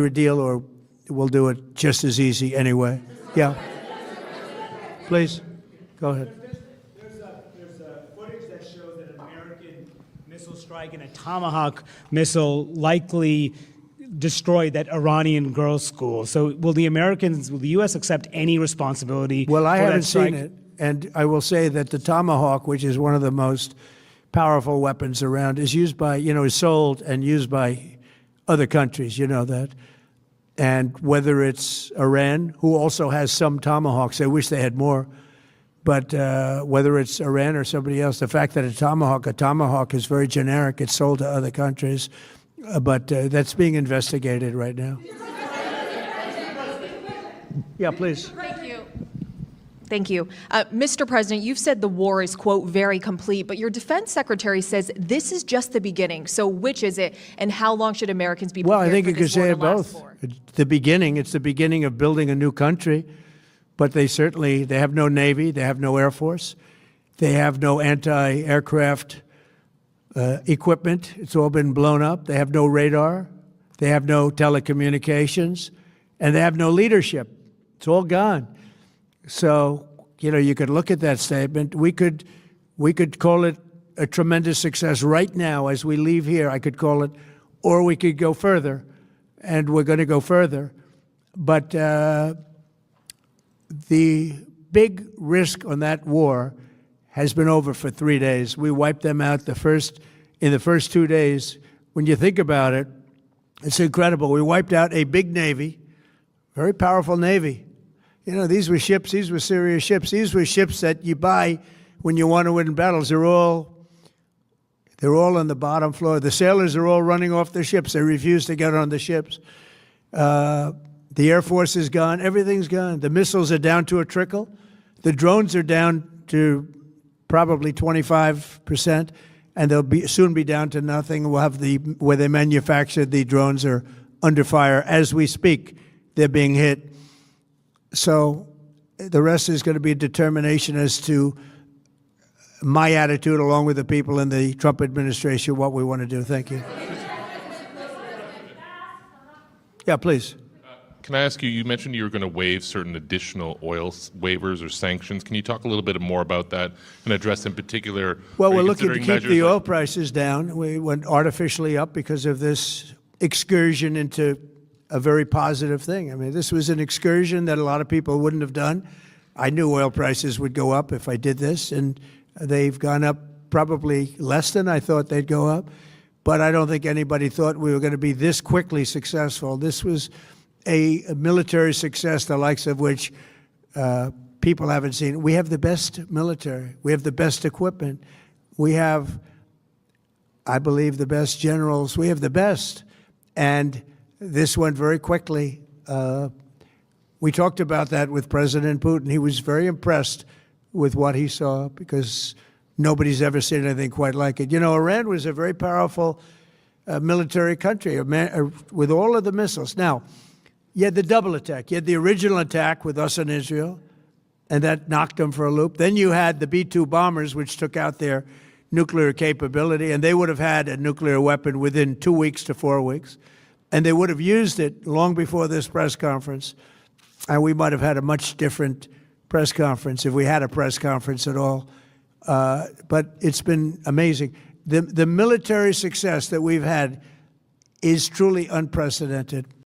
a deal or we'll do it just as easy anyway. Yeah. Please, go ahead. There's footage that shows that an American missile strike and a Tomahawk missile likely destroyed that Iranian girls' school. So will the U.S. accept any responsibility Well, I for haven't that strike? seen it, and I will say that the Tomahawk, which is one of the most powerful weapons around, is used by, is sold and used by other countries, you know that. And whether it's Iran, who also has some Tomahawks, I wish they had more, but whether it's Iran or somebody else, the fact that a Tomahawk is very generic, it's sold to other countries, but that's being investigated right now. Yeah, please. Thank you. Mr. President, you've said the war is, quote, very complete, but your defense secretary says this is just the beginning. So which is it, and how long should Americans be prepared Well, I think for you could this war say to it last both. for? It's the beginning of building a new country, but they have no Navy, they have no Air Force, they have no anti-aircraft equipment. It's all been blown up. They have no radar, they have no telecommunications, and they have no leadership. It's all gone. So, you could look at that statement. We could call it a tremendous success right now as we leave here. I could call it, or we could go further, and we're going to go further. But the big risk on that war has been over for 3 days. We wiped them out in the first 2 days. When you think about it, it's incredible. We wiped out a big Navy, very powerful Navy. These were ships. These were serious ships. These were ships that you buy when you want to win battles. They're all on the bottom floor. The sailors are all running off the ships. They refuse to get on the ships. The Air Force is gone. Everything's gone. The missiles are down to a trickle. The drones are down to probably 25%, and they'll soon be down to nothing. We'll have where they manufactured the drones are under fire as we speak. They're being hit. So the rest is going to be a determination as to my attitude, along with the people in the Trump administration, what we want to do. Thank you. Yeah, please. Can I ask you, you mentioned you were going to waive certain additional oil waivers or sanctions. Can you talk a little bit more about that and address in particular? Well, we're looking to keep the oil prices down. We went artificially up because of this excursion into a very positive thing. I mean, this was an excursion that a lot of people wouldn't have done. I knew oil prices would go up if I did this, and they've gone up probably less than I thought they'd go up. But I don't think anybody thought we were going to be this quickly successful. This was a military success, the likes of which people haven't seen. We have the best military. We have the best equipment. We have, I believe, the best generals. We have the best. And this went very quickly. We talked about that with President Putin. He was very impressed with what he saw because nobody's ever seen anything quite like it. Iran was a very powerful military country with all of the missiles. Now, you had the double attack. You had the original attack with us and Israel, and that knocked them for a loop. Then you had the B-2 bombers, which took out their nuclear capability, and they would have had a nuclear weapon within 2 weeks to 4 weeks. And they would have used it long before this press conference, and we might have had a much different press conference if we had a press conference at all. But it's been amazing. The military success that we've had is truly unprecedented.